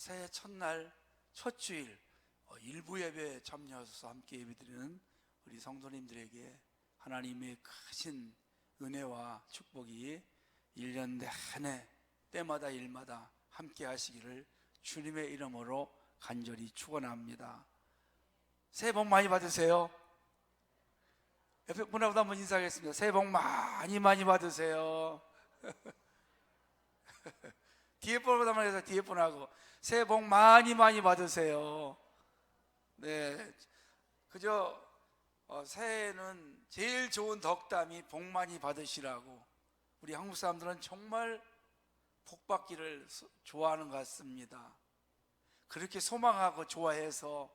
새해 첫날 첫 주일 일부 예배에 참여하셔서 함께 예배드리는 우리 성도님들에게 하나님의 크신 은혜와 축복이 1년 내내 때마다 일마다 함께 하시기를 주님의 이름으로 간절히 축원합니다. 새해 복 많이 받으세요. 옆에 분하고도 한번 인사하겠습니다. 새해 복 많이 받으세요. 뒤에 분하고도 한번 해서 뒤에 분하고 새해 복 많이 받으세요. 네, 그저 새해에는 제일 좋은 덕담이 복 많이 받으시라고. 우리 한국 사람들은 정말 복 받기를 좋아하는 것 같습니다. 그렇게 소망하고 좋아해서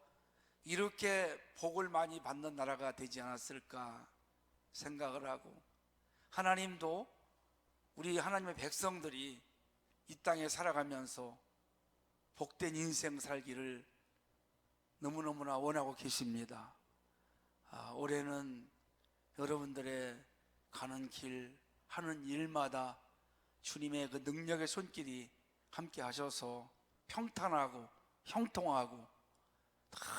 이렇게 복을 많이 받는 나라가 되지 않았을까 생각을 하고, 하나님도 우리 하나님의 백성들이 이 땅에 살아가면서 복된 인생 살기를 너무너무나 원하고 계십니다. 올해는 여러분들의 가는 길, 하는 일마다 주님의 그 능력의 손길이 함께 하셔서 평탄하고 형통하고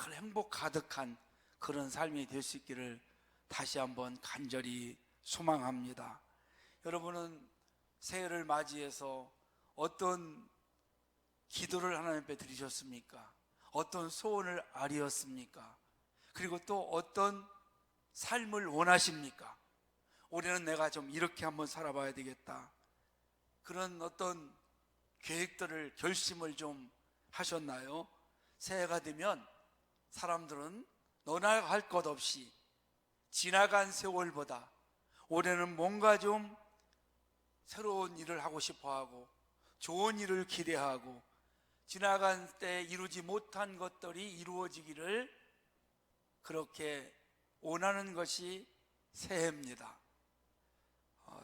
늘 행복 가득한 그런 삶이 될 수 있기를 다시 한번 간절히 소망합니다. 여러분은 새해를 맞이해서 어떤 기도를 하나님 앞에 드리셨습니까? 어떤 소원을 아뢰었습니까? 그리고 또 어떤 삶을 원하십니까? 올해는 내가 좀 이렇게 한번 살아봐야 되겠다, 그런 어떤 계획들을, 결심을 좀 하셨나요? 새해가 되면 사람들은 너나 할 것 없이 지나간 세월보다 올해는 뭔가 좀 새로운 일을 하고 싶어하고 좋은 일을 기대하고 지나간 때 이루지 못한 것들이 이루어지기를 그렇게 원하는 것이 새해입니다.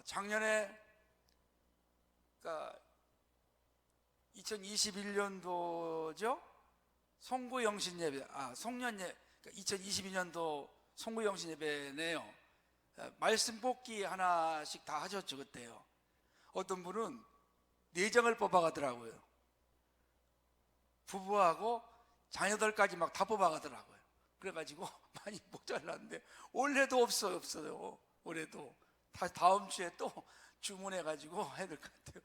작년에, 그러니까 2021년도죠? 송구영신 예배, 송년예, 2022년도 송구영신 예배네요. 말씀 뽑기 하나씩 다 하셨죠, 그때요. 어떤 분은 4장을 뽑아가더라고요. 부부하고 자녀들까지 막 다 뽑아가더라고요. 그래가지고 많이 모자랐는데 올해도 없어요. 올해도 다음 주에 또 주문해가지고 해야 될 것 같아요.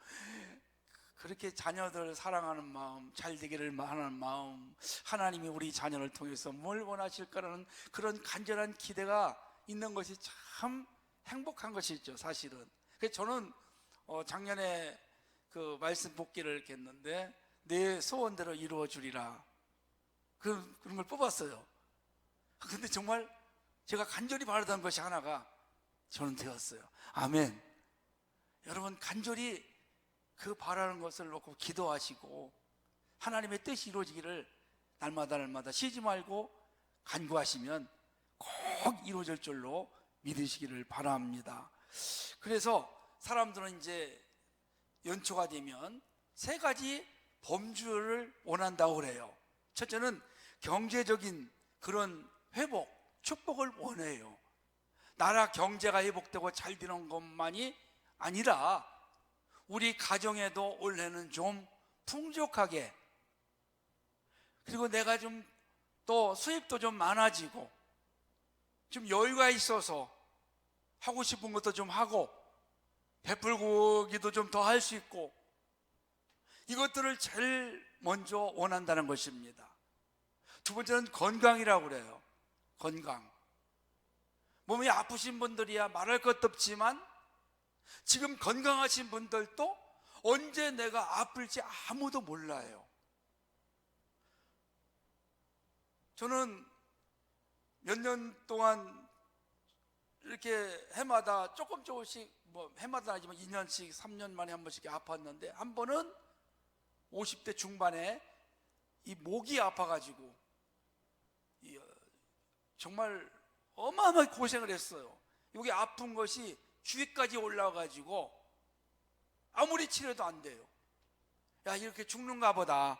그렇게 자녀들 사랑하는 마음, 잘 되기를 하는 마음, 하나님이 우리 자녀를 통해서 뭘 원하실까라는 그런 간절한 기대가 있는 것이 참 행복한 것이죠, 사실은. 그래서 저는 작년에 그 말씀 복기를 이렇게 했는데 내 소원대로 이루어 주리라, 그런 걸 뽑았어요. 근데 정말 제가 간절히 바라던 것이 하나가 저는 되었어요. 아멘. 여러분, 간절히 그 바라는 것을 놓고 기도하시고 하나님의 뜻이 이루어지기를 날마다 쉬지 말고 간구하시면 꼭 이루어질 줄로 믿으시기를 바랍니다. 그래서 사람들은 이제 연초가 되면 3가지 범주를 원한다고 그래요. 첫째는 경제적인 그런 회복, 축복을 원해요. 나라 경제가 회복되고 잘 되는 것만이 아니라 우리 가정에도 올해는 좀 풍족하게, 그리고 내가 좀 또 수입도 좀 많아지고 좀 여유가 있어서 하고 싶은 것도 좀 하고 베풀기도 좀 더 할 수 있고, 이것들을 제일 먼저 원한다는 것입니다. 두 번째는 건강이라고 그래요. 건강. 몸이 아프신 분들이야 말할 것도 없지만 지금 건강하신 분들도 언제 내가 아플지 아무도 몰라요. 저는 몇 년 동안 이렇게 해마다 조금씩, 해마다 아니지만 2년씩 3년 만에 한 번씩 아팠는데, 한 번은 50대 중반에 이 목이 아파가지고 정말 어마어마하게 고생을 했어요. 여기 아픈 것이 귀까지 올라와가지고 아무리 치료도 안 돼요. 야, 이렇게 죽는가 보다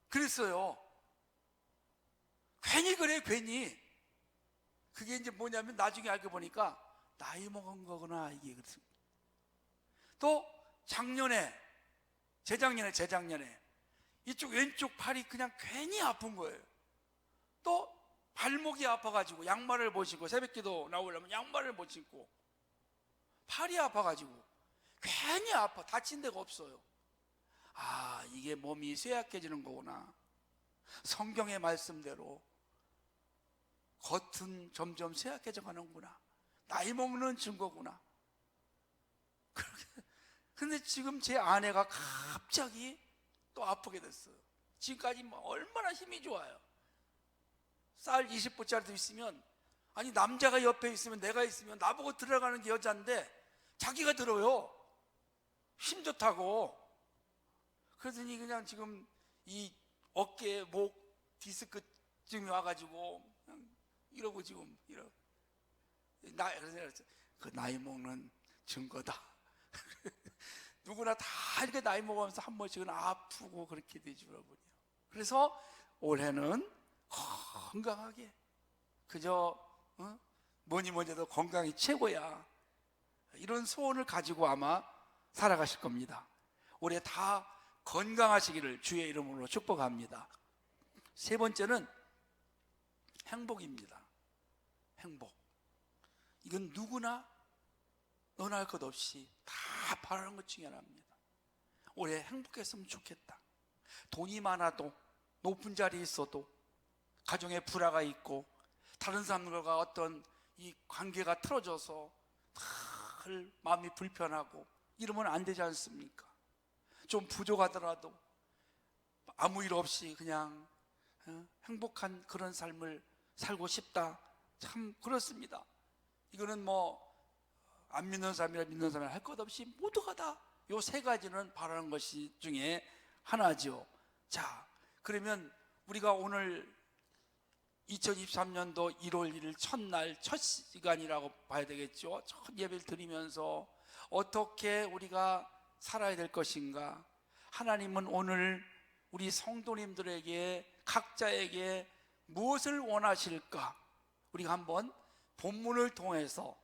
그랬어요. 괜히 그래, 괜히. 그게 이제 뭐냐면 나중에 알고 보니까 나이 먹은 거구나, 이게. 또 재작년에 이쪽 왼쪽 팔이 그냥 괜히 아픈 거예요. 또 발목이 아파가지고 양말을 못 신고, 새벽기도 나오려면 양말을 못 신고, 팔이 아파가지고 괜히 아파. 다친 데가 없어요. 아, 이게 몸이 쇠약해지는 거구나. 성경의 말씀대로 겉은 점점 쇠약해져 가는구나. 나이 먹는 증거구나. 근데 지금 제 아내가 갑자기 또 아프게 됐어요. 지금까지 얼마나 힘이 좋아요. 쌀 20보짜리도 있으면, 아니 남자가 옆에 있으면, 내가 있으면 나보고 들어가는 게 여자인데 자기가 들어요. 힘 좋다고. 그러더니 그냥 지금 이 어깨, 목 디스크증이 와가지고 그냥 이러고 지금 그래서 그 나이 먹는 증거다. 누구나 다 이렇게 나이 먹으면서 한 번씩은 아프고 그렇게 되죠, 여러분요. 그래서 올해는 건강하게, 그저 뭐니 해도 건강이 최고야, 이런 소원을 가지고 아마 살아가실 겁니다. 올해 다 건강하시기를 주의 이름으로 축복합니다. 세 번째는 행복입니다. 행복. 이건 누구나 너나 할 것 없이 다 바라는 것 중에 하나입니다. 올해 행복했으면 좋겠다. 돈이 많아도, 높은 자리에 있어도, 가정에 불화가 있고 다른 사람들과 어떤 이 관계가 틀어져서 늘 마음이 불편하고 이러면 안 되지 않습니까? 좀 부족하더라도 아무 일 없이 그냥 행복한 그런 삶을 살고 싶다. 참 그렇습니다. 이거는 안 믿는 사람이나 믿는 사람이나 할 것 없이 모두가 다 요 세 가지는 바라는 것이 중에 하나죠. 자, 그러면 우리가 오늘 2023년도 1월 1일 첫날, 첫 시간이라고 봐야 되겠죠. 첫 예배를 드리면서 어떻게 우리가 살아야 될 것인가. 하나님은 오늘 우리 성도님들에게, 각자에게 무엇을 원하실까? 우리가 한번 본문을 통해서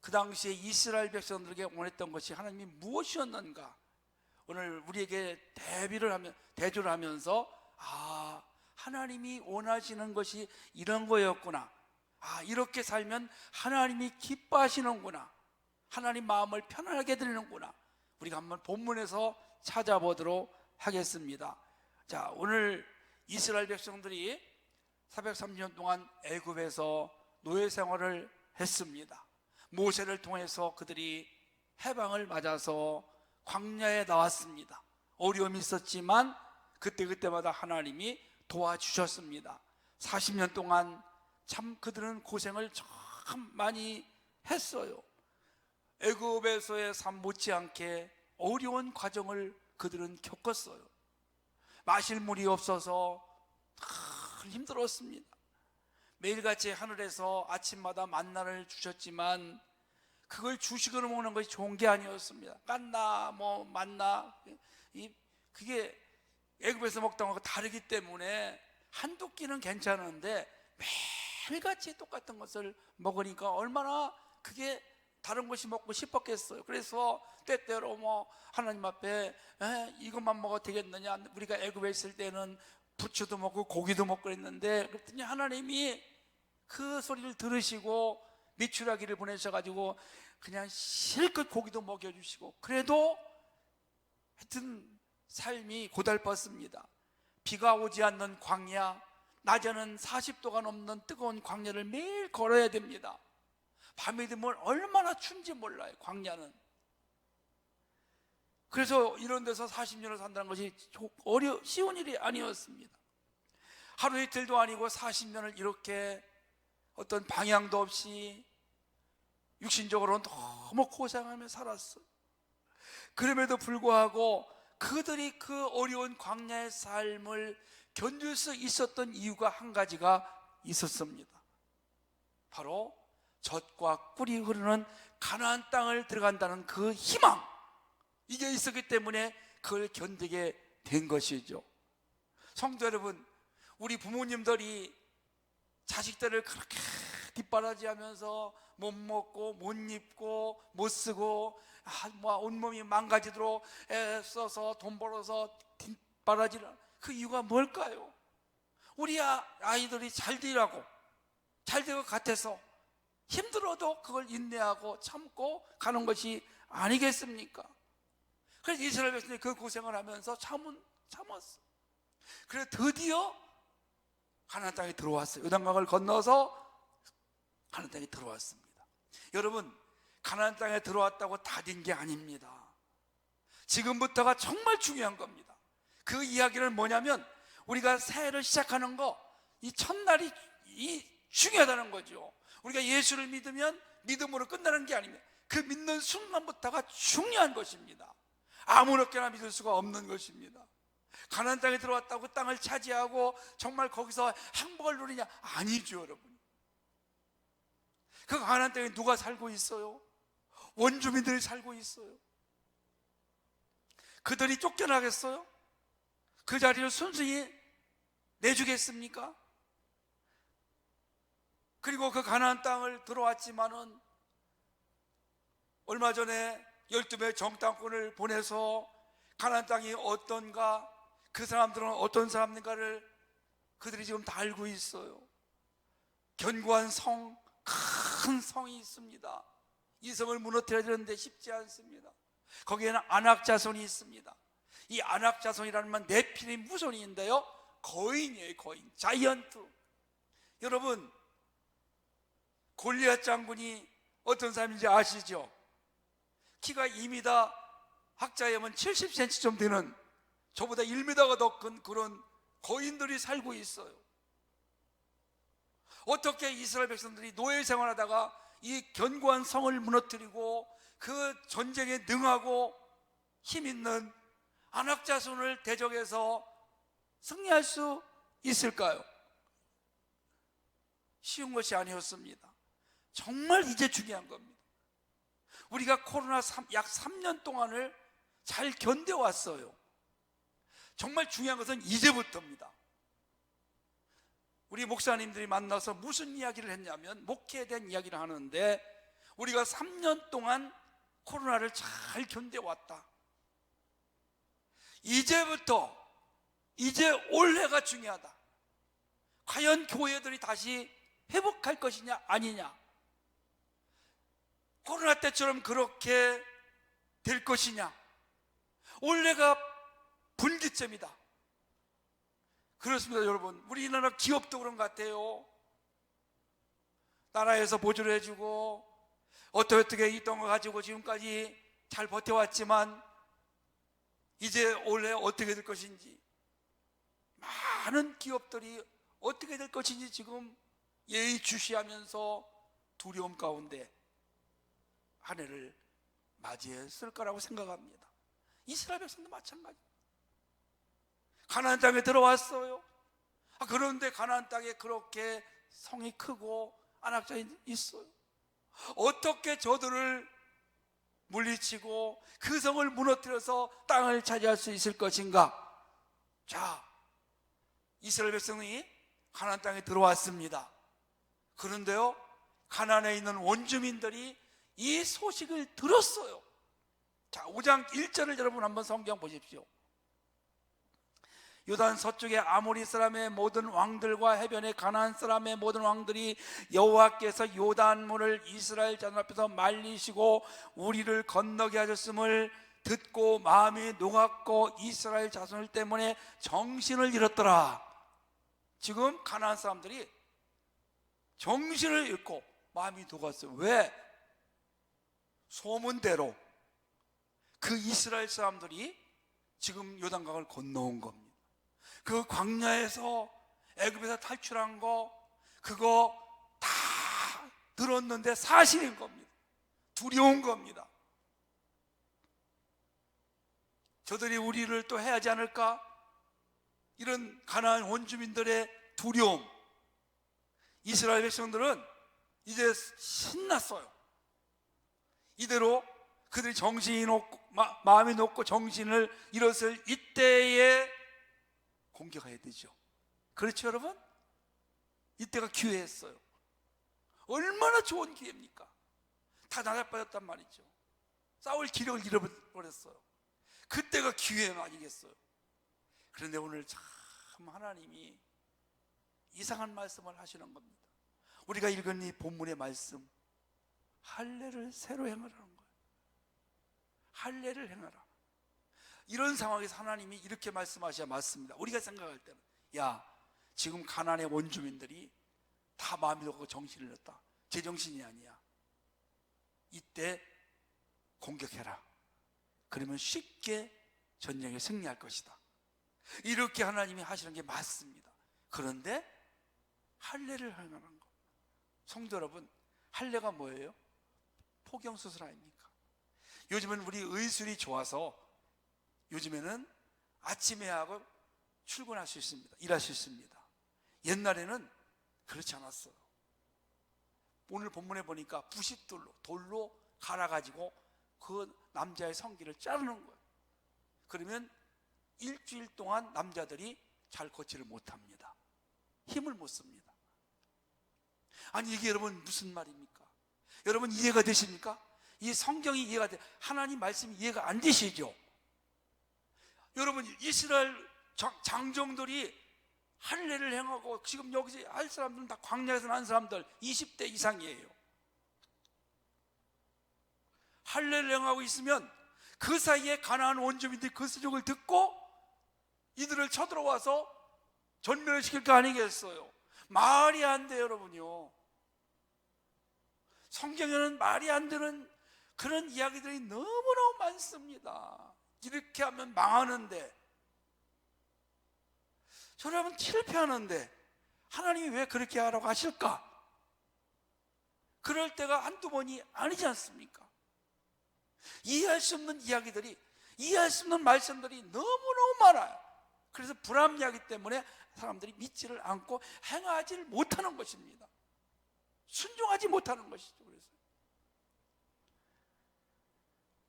그 당시에 이스라엘 백성들에게 원했던 것이 하나님이 무엇이었는가, 오늘 우리에게 대조를 하면서 하나님이 원하시는 것이 이런 거였구나, 이렇게 살면 하나님이 기뻐하시는구나, 하나님 마음을 편안하게 해드리는구나, 우리가 한번 본문에서 찾아보도록 하겠습니다. 자, 오늘 이스라엘 백성들이 430년 동안 애굽에서 노예 생활을 했습니다. 모세를 통해서 그들이 해방을 맞아서 광야에 나왔습니다. 어려움이 있었지만 그때마다 하나님이 도와주셨습니다. 40년 동안 참 그들은 고생을 참 많이 했어요. 애굽에서의 삶 못지않게 어려운 과정을 그들은 겪었어요. 마실 물이 없어서 참 힘들었습니다. 매일같이 하늘에서 아침마다 만나를 주셨지만 그걸 주식으로 먹는 것이 좋은 게 아니었습니다. 깐나 만나, 그게 애굽에서 먹던 것과 다르기 때문에 한두 끼는 괜찮은데 매일같이 똑같은 것을 먹으니까 얼마나 그게 다른 것이 먹고 싶었겠어요. 그래서 때때로 하나님 앞에 이것만 먹어도 되겠느냐, 우리가 애굽에 있을 때는 부추도 먹고 고기도 먹고 그랬는데, 그랬더니 하나님이 그 소리를 들으시고 메추라기를 보내셔가지고 그냥 실컷 고기도 먹여주시고, 그래도 하여튼 삶이 고달팠습니다. 비가 오지 않는 광야, 낮에는 40도가 넘는 뜨거운 광야를 매일 걸어야 됩니다. 밤이 되면 얼마나 춥은지 몰라요, 광야는. 그래서 이런 데서 40년을 산다는 것이 쉬운 일이 아니었습니다. 하루 이틀도 아니고 40년을 이렇게 어떤 방향도 없이 육신적으로 너무 고생하며 살았어요. 그럼에도 불구하고 그들이 그 어려운 광야의 삶을 견딜 수 있었던 이유가 한 가지가 있었습니다. 바로 젖과 꿀이 흐르는 가나안 땅을 들어간다는 그 희망, 이게 있었기 때문에 그걸 견디게 된 것이죠. 성도 여러분, 우리 부모님들이 자식들을 그렇게 뒷바라지하면서 못 먹고 못 입고 못 쓰고 온몸이 망가지도록 애써서 돈 벌어서 바라지를 않아요. 그 이유가 뭘까요? 우리 아이들이 잘 되라고, 잘 될 것 같아서 힘들어도 그걸 인내하고 참고 가는 것이 아니겠습니까? 그래서 이스라엘 백성이 그 고생을 하면서 참았어. 그래서 드디어 가나안 땅에 들어왔어요. 요단강을 건너서 가나안 땅에 들어왔습니다. 여러분, 가나안 땅에 들어왔다고 다 된 게 아닙니다. 지금부터가 정말 중요한 겁니다. 그 이야기는 뭐냐면 우리가 새해를 시작하는 거, 이 첫날이 중요하다는 거죠. 우리가 예수를 믿으면 믿음으로 끝나는 게 아닙니다. 그 믿는 순간부터가 중요한 것입니다. 아무렇게나 믿을 수가 없는 것입니다. 가나안 땅에 들어왔다고 땅을 차지하고 정말 거기서 행복을 누리냐? 아니죠, 여러분. 그 가나안 땅에 누가 살고 있어요? 원주민들이 살고 있어요. 그들이 쫓겨나겠어요? 그 자리를 순순히 내주겠습니까? 그리고 그 가나안 땅을 들어왔지만은 얼마 전에 12명의 정탐꾼을 보내서 가나안 땅이 어떤가, 그 사람들은 어떤 사람인가를 그들이 지금 다 알고 있어요. 견고한 성, 큰 성이 있습니다. 이 성을 무너뜨려야 되는데 쉽지 않습니다. 거기에는 아낙 자손이 있습니다. 이 아낙 자손이라는 건 네피림 후손인데요, 거인이에요. 거인, 자이언트. 여러분, 골리앗 장군이 어떤 사람인지 아시죠? 키가 2m, 학자에 하면 70cm 좀 되는, 저보다 1m가 더 큰 그런 거인들이 살고 있어요. 어떻게 이스라엘 백성들이 노예 생활하다가 이 견고한 성을 무너뜨리고 그 전쟁에 능하고 힘 있는 아낙 자손을 대적해서 승리할 수 있을까요? 쉬운 것이 아니었습니다. 정말 이제 중요한 겁니다. 우리가 코로나 약 3년 동안을 잘 견뎌왔어요. 정말 중요한 것은 이제부터입니다. 우리 목사님들이 만나서 무슨 이야기를 했냐면 목회에 대한 이야기를 하는데, 우리가 3년 동안 코로나를 잘 견뎌왔다. 이제부터, 이제 올해가 중요하다. 과연 교회들이 다시 회복할 것이냐 아니냐, 코로나 때처럼 그렇게 될 것이냐, 올해가 분기점이다. 그렇습니다. 여러분, 우리나라 기업도 그런 것 같아요. 나라에서 보조를 해주고 어떻게 있던 거 가지고 지금까지 잘 버텨왔지만 이제 올해 어떻게 될 것인지, 많은 기업들이 어떻게 될 것인지 지금 예의주시하면서 두려움 가운데 한 해를 맞이했을 거라고 생각합니다. 이스라엘 백성도 마찬가지입니다. 가나안 땅에 들어왔어요. 그런데 가나안 땅에 그렇게 성이 크고 안악자가 있어요. 어떻게 저들을 물리치고 그 성을 무너뜨려서 땅을 차지할 수 있을 것인가? 자, 이스라엘 백성이 가나안 땅에 들어왔습니다. 그런데요, 가나안에 있는 원주민들이 이 소식을 들었어요. 자, 5장 1절을 여러분 한번 성경 보십시오. 요단 서쪽의 아모리 사람의 모든 왕들과 해변의 가나안 사람의 모든 왕들이 여호와께서 요단물을 이스라엘 자손 앞에서 말리시고 우리를 건너게 하셨음을 듣고 마음이 녹았고 이스라엘 자손 때문에 정신을 잃었더라. 지금 가나안 사람들이 정신을 잃고 마음이 녹았어요. 왜? 소문대로 그 이스라엘 사람들이 지금 요단강을 건너온 겁니다. 그 광야에서 애굽에서 탈출한 거, 그거 다 들었는데 사실인 겁니다. 두려운 겁니다. 저들이 우리를 또 해하지 않을까? 이런 가나안 원주민들의 두려움. 이스라엘 백성들은 이제 신났어요. 이대로 그들이 정신이 높고 마음이 높고 정신을 잃었을 이때에 공격해야 되죠. 그렇죠, 여러분? 이때가 기회였어요. 얼마나 좋은 기회입니까? 다 나라빠졌단 말이죠. 싸울 기력을 잃어버렸어요. 그때가 기회 아니겠어요? 그런데 오늘 참 하나님이 이상한 말씀을 하시는 겁니다. 우리가 읽은 이 본문의 말씀, 할례를 새로 행하라는 거예요. 할례를 행하라. 이런 상황에서 하나님이 이렇게 말씀하셔야 맞습니다. 우리가 생각할 때는, 야, 지금 가나안의 원주민들이 다 마음이 놓고 정신을 잃었다. 제정신이 아니야. 이때 공격해라. 그러면 쉽게 전쟁에 승리할 것이다. 이렇게 하나님이 하시는 게 맞습니다. 그런데 할례를 행하는 거. 성도 여러분, 할례가 뭐예요? 포경수술 아닙니까? 요즘은 우리 의술이 좋아서 요즘에는 아침에 하고 출근할 수 있습니다. 일할 수 있습니다. 옛날에는 그렇지 않았어요. 오늘 본문에 보니까 돌로 갈아가지고 그 남자의 성기를 자르는 거예요. 그러면 일주일 동안 남자들이 잘 걷지를 못합니다. 힘을 못 씁니다. 아니, 이게 여러분 무슨 말입니까? 여러분 이해가 되십니까? 이 성경이 이해가 돼. 하나님 말씀이 이해가 안 되시죠? 여러분, 이스라엘 장정들이 할례를 행하고, 지금 여기서 할 사람들은 다 광야에서 난 사람들 20대 이상이에요. 할례를 행하고 있으면 그 사이에 가나안 원주민들이 그 수족을 듣고 이들을 쳐들어와서 전멸을 시킬 거 아니겠어요? 말이 안 돼요, 여러분요. 성경에는 말이 안 되는 그런 이야기들이 너무너무 많습니다. 이렇게 하면 망하는데, 저라면 실패하는데 하나님이 왜 그렇게 하라고 하실까? 그럴 때가 한두 번이 아니지 않습니까? 이해할 수 없는 이야기들이, 이해할 수 없는 말씀들이 너무너무 많아요. 그래서 불합리하기 때문에 사람들이 믿지를 않고 행하지를 못하는 것입니다. 순종하지 못하는 것이죠. 그래서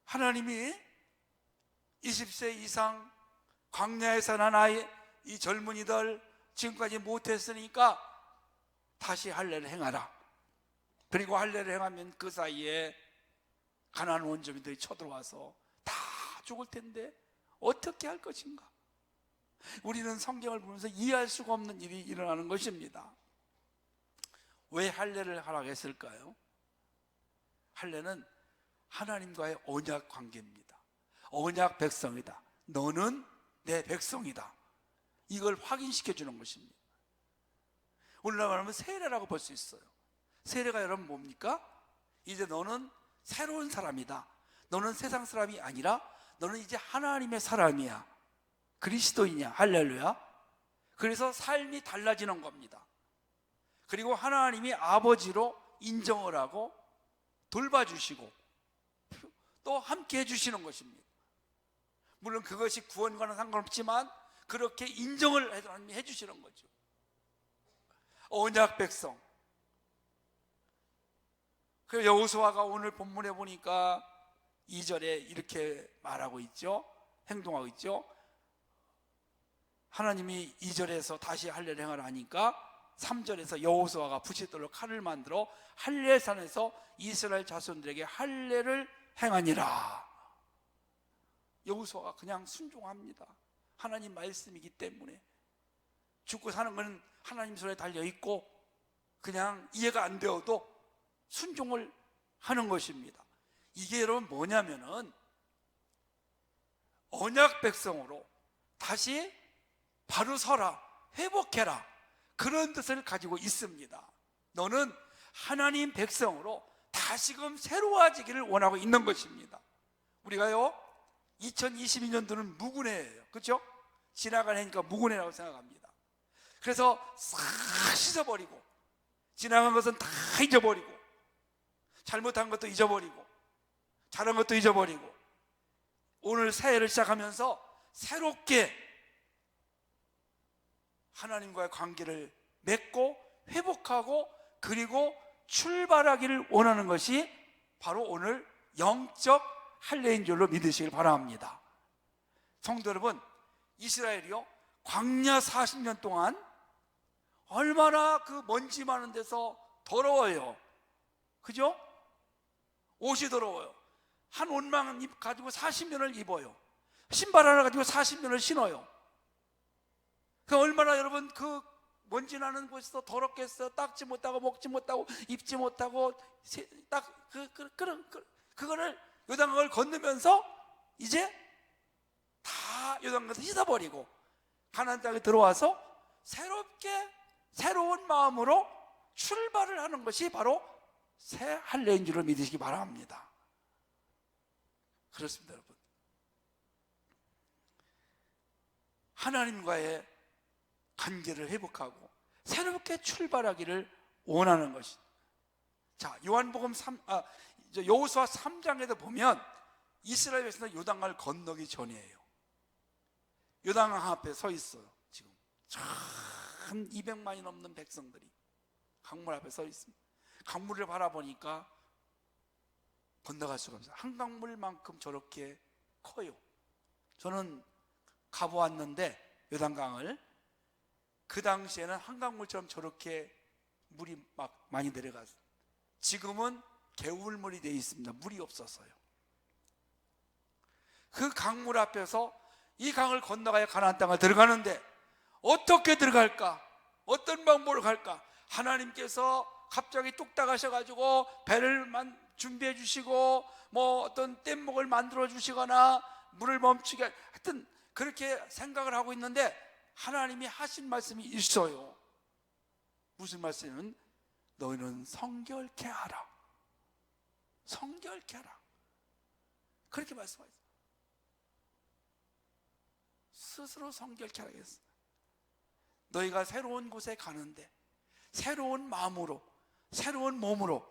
하나님이 20세 이상 광야에서 난 아이, 이 젊은이들 지금까지 못했으니까 다시 할례를 행하라. 그리고 할례를 행하면 그 사이에 가나안 원주민들이 쳐들어와서 다 죽을 텐데 어떻게 할 것인가? 우리는 성경을 보면서 이해할 수가 없는 일이 일어나는 것입니다. 왜 할례를 하라고 했을까요? 할례는 하나님과의 언약 관계입니다. 언약 백성이다. 너는 내 백성이다. 이걸 확인시켜 주는 것입니다. 오늘날 말하면 세례라고 볼 수 있어요. 세례가 여러분 뭡니까? 이제 너는 새로운 사람이다. 너는 세상 사람이 아니라 너는 이제 하나님의 사람이야. 그리스도이냐. 할렐루야. 그래서 삶이 달라지는 겁니다. 그리고 하나님이 아버지로 인정을 하고 돌봐주시고 또 함께 해주시는 것입니다. 물론 그것이 구원과는 상관없지만 그렇게 인정을 하나님이 해주시는 거죠. 언약 백성. 그 여호수아가 오늘 본문에 보니까 2절에 이렇게 말하고 있죠. 행동하고 있죠. 하나님이 2절에서 다시 할례를 행하라 하니까 3절에서 여호수아가 부싯돌로 칼을 만들어 할례산에서 이스라엘 자손들에게 할례를 행하니라. 여호수아가 그냥 순종합니다. 하나님 말씀이기 때문에. 죽고 사는 것은 하나님 손에 달려있고 그냥 이해가 안 되어도 순종을 하는 것입니다. 이게 여러분 뭐냐면은 언약 백성으로 다시 바로 서라, 회복해라, 그런 뜻을 가지고 있습니다. 너는 하나님 백성으로 다시금 새로워지기를 원하고 있는 것입니다. 우리가요 2022년도는 무군해예요. 그렇죠? 지나간 해니까 무군해라고 생각합니다. 그래서 싹 씻어버리고 지나간 것은 다 잊어버리고 잘못한 것도 잊어버리고 잘한 것도 잊어버리고 오늘 새해를 시작하면서 새롭게 하나님과의 관계를 맺고 회복하고 그리고 출발하기를 원하는 것이 바로 오늘 영적 할례인 줄로 믿으시길 바랍니다. 성도 여러분, 이스라엘이요 광야 40년 동안 얼마나 그 먼지 많은 데서 더러워요. 그죠? 옷이 더러워요. 한 옷만 가지고 40년을 입어요. 신발 하나 가지고 40년을 신어요. 그 얼마나 여러분 그 먼지 나는 곳에서 더럽겠어요. 닦지 못하고 먹지 못하고 입지 못하고 딱 그거를 요단강을 건너면서 이제 다 요단강에서 씻어버리고 가나안 땅에 들어와서 새로운 마음으로 출발을 하는 것이 바로 새 할례인 줄을 믿으시기 바랍니다. 그렇습니다, 여러분. 하나님과의 관계를 회복하고 새롭게 출발하기를 원하는 것이. 자, 여호수아 3장에도 보면 이스라엘 백성은 요단강을 건너기 전이에요. 요단강 앞에 서 있어요. 지금 1200만이 넘는 백성들이 강물 앞에 서 있습니다. 강물을 바라보니까 건너갈 수가 없어요. 한강물만큼 저렇게 커요. 저는 가보았는데 요단강을 그 당시에는 한강물처럼 저렇게 물이 막 많이 내려갔어요. 지금은 개울물이 되어 있습니다. 물이 없어서요. 그 강물 앞에서 이 강을 건너가야 가나안 땅을 들어가는데 어떻게 들어갈까? 어떤 방법으로 갈까? 하나님께서 갑자기 뚝딱 하셔가지고 배를 준비해 주시고 뭐 어떤 뗏목을 만들어 주시거나 물을 멈추게, 하여튼 그렇게 생각을 하고 있는데 하나님이 하신 말씀이 있어요. 무슨 말씀은? 너희는 성결케 하라. 성결케 하라. 그렇게 말씀하셨어요. 스스로 성결케 하겠습니다. 너희가 새로운 곳에 가는데 새로운 마음으로, 새로운 몸으로,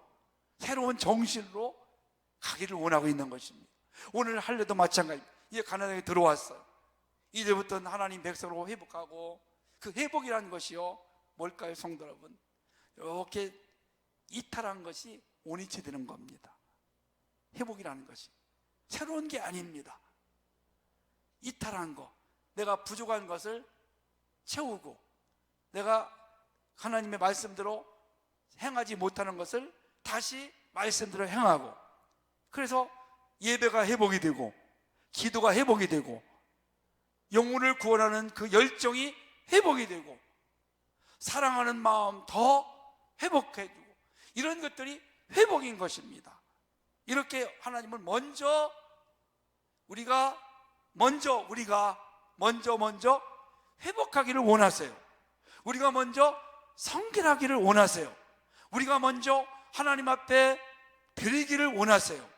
새로운 정신으로 가기를 원하고 있는 것입니다. 오늘 할례도 마찬가지입니다. 이제 가나안에 들어왔어요. 이제부터는 하나님 백성으로 회복하고, 그 회복이라는 것이요 뭘까요, 성도 여러분? 이렇게 이탈한 것이 온이치 되는 겁니다. 회복이라는 것이 새로운 게 아닙니다. 이탈한 거, 내가 부족한 것을 채우고, 내가 하나님의 말씀대로 행하지 못하는 것을 다시 말씀대로 행하고, 그래서 예배가 회복이 되고 기도가 회복이 되고 영혼을 구원하는 그 열정이 회복이 되고 사랑하는 마음 더 회복해주고, 이런 것들이 회복인 것입니다. 이렇게 하나님은 우리가 먼저 회복하기를 원하세요. 우리가 먼저 성결하기를 원하세요. 우리가 먼저 하나님 앞에 드리기를 원하세요.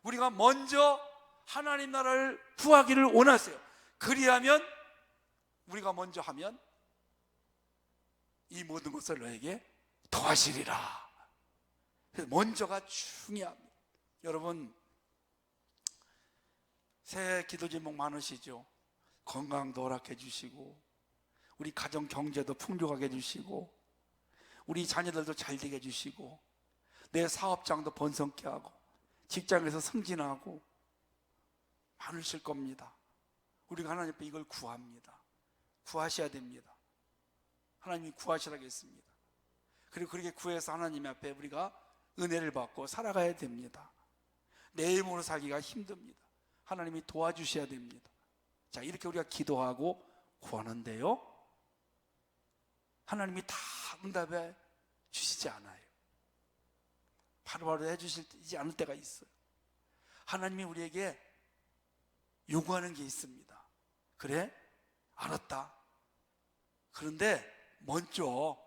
우리가 먼저 하나님 나라를 구하기를 원하세요. 그리하면, 우리가 먼저 하면 이 모든 것을 너에게 더하시리라. 그래서 먼저가 중요합니다. 여러분, 새해 기도 제목 많으시죠? 건강도 허락해 주시고, 우리 가정 경제도 풍족하게 해주시고, 우리 자녀들도 잘 되게 해주시고, 내 사업장도 번성케 하고, 직장에서 승진하고 많으실 겁니다. 우리가 하나님 앞에 이걸 구합니다. 구하셔야 됩니다. 하나님이 구하시라겠습니다. 그리고 그렇게 구해서 하나님 앞에 우리가 은혜를 받고 살아가야 됩니다. 내 힘으로 살기가 힘듭니다. 하나님이 도와주셔야 됩니다. 자, 이렇게 우리가 기도하고 구하는데요, 하나님이 다 응답해 주시지 않아요. 바로바로 해주시지 않을 때가 있어요. 하나님이 우리에게 요구하는 게 있습니다. 그래? 알았다. 그런데 먼저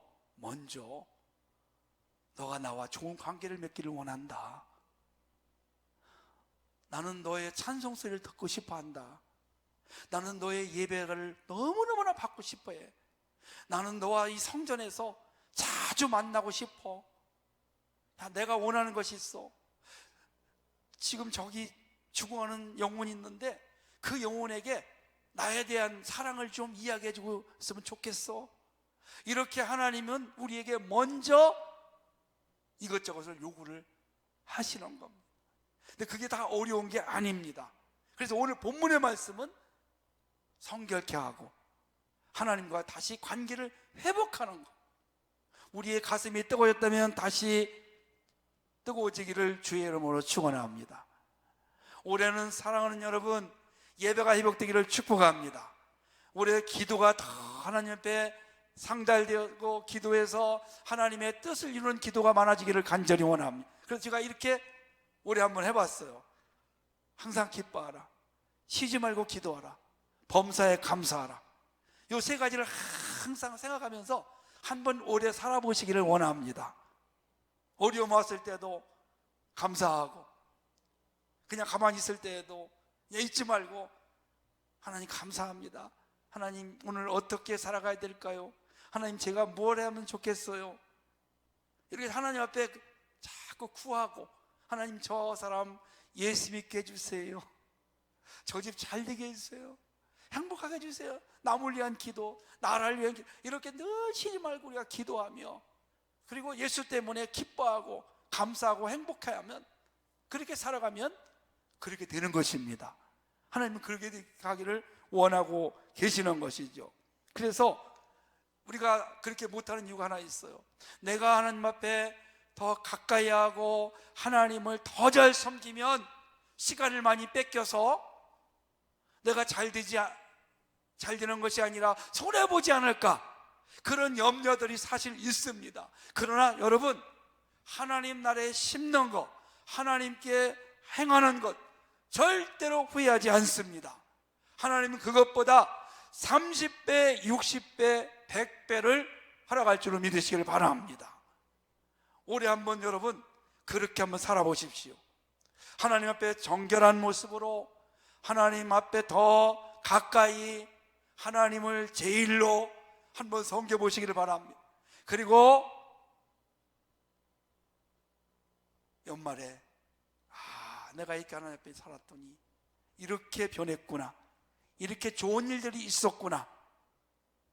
너가 나와 좋은 관계를 맺기를 원한다. 나는 너의 찬송 소리를 듣고 싶어한다. 나는 너의 예배를 너무너무나 받고 싶어해. 나는 너와 이 성전에서 자주 만나고 싶어. 내가 원하는 것이 있어. 지금 저기 죽어가는 영혼이 있는데 그 영혼에게 나에 대한 사랑을 좀 이야기해 주고 있으면 좋겠어. 이렇게 하나님은 우리에게 먼저 이것저것을 요구를 하시는 겁니다. 근데 그게 다 어려운 게 아닙니다. 그래서 오늘 본문의 말씀은 성결케 하고 하나님과 다시 관계를 회복하는 것. 우리의 가슴이 뜨거워졌다면 다시 뜨거워지기를 주의 이름으로 축원합니다. 올해는 사랑하는 여러분, 예배가 회복되기를 축복합니다. 올해 기도가 더 하나님 앞에 상달되고 기도해서 하나님의 뜻을 이루는 기도가 많아지기를 간절히 원합니다. 그래서 제가 이렇게 올해 한번 해봤어요. 항상 기뻐하라, 쉬지 말고 기도하라, 범사에 감사하라. 이 세 가지를 항상 생각하면서 한번 오래 살아보시기를 원합니다. 어려움 왔을 때도 감사하고, 그냥 가만히 있을 때에도 잊지 말고 하나님 감사합니다. 하나님 오늘 어떻게 살아가야 될까요? 하나님 제가 뭘 하면 좋겠어요? 이렇게 하나님 앞에 자꾸 구하고, 하나님 저 사람 예수 믿게 해주세요, 저 집 잘 되게 해주세요, 행복하게 해주세요, 남을 위한 기도, 나라를 위한 기도, 이렇게 늘 쉬지 말고 우리가 기도하며, 그리고 예수 때문에 기뻐하고 감사하고 행복해하면, 그렇게 살아가면 그렇게 되는 것입니다. 하나님은 그렇게 가기를 원하고 계시는 것이죠. 그래서 우리가 그렇게 못하는 이유가 하나 있어요. 내가 하나님 앞에 더 가까이 하고 하나님을 더 잘 섬기면 시간을 많이 뺏겨서 내가 잘 되는 것이 아니라 손해보지 않을까, 그런 염려들이 사실 있습니다. 그러나 여러분, 하나님 나라에 심는 것, 하나님께 행하는 것 절대로 후회하지 않습니다. 하나님은 그것보다 30배, 60배, 100배를 허락할 줄로 믿으시기를 바랍니다. 올해 한번 여러분 그렇게 한번 살아보십시오. 하나님 앞에 정결한 모습으로, 하나님 앞에 더 가까이 하나님을 제일로 한번 섬겨보시기를 바랍니다. 그리고 연말에 내가 이렇게 하나님 앞에 살았더니 이렇게 변했구나, 이렇게 좋은 일들이 있었구나,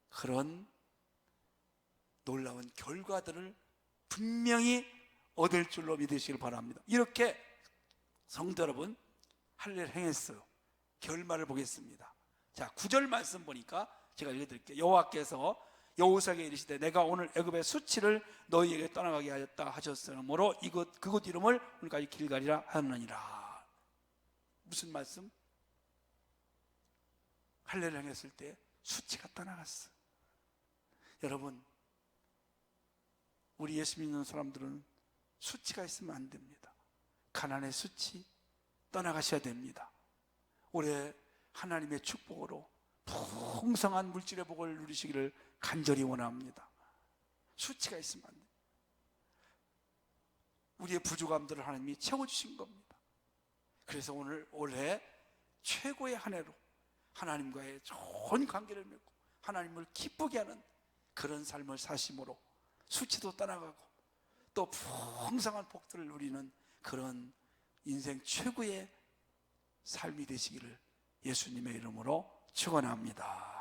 그런 놀라운 결과들을 분명히 얻을 줄로 믿으시길 바랍니다. 이렇게 성도 여러분 할례를 행했어요. 결말을 보겠습니다. 자, 9절 말씀 보니까 제가 읽어드릴게요. 여호와께서 여호수아에게 이르시되 내가 오늘 애굽의 수치를 너희에게 떠나가게 하였다 하셨으므로 그곳 이름을 오늘까지 길갈이라 하느니라. 무슨 말씀? 할례를 행했을 때 수치가 떠나갔어. 여러분, 우리 예수 믿는 사람들은 수치가 있으면 안 됩니다. 가난의 수치 떠나가셔야 됩니다. 올해 하나님의 축복으로 풍성한 물질의 복을 누리시기를 간절히 원합니다. 수치가 있으면 안 돼요. 우리의 부족함들을 하나님이 채워주신 겁니다. 그래서 오늘 올해 최고의 한 해로 하나님과의 좋은 관계를 맺고 하나님을 기쁘게 하는 그런 삶을 사심으로 수치도 떠나가고 또 풍성한 복들을 누리는 그런 인생 최고의 삶이 되시기를 예수님의 이름으로 축원합니다.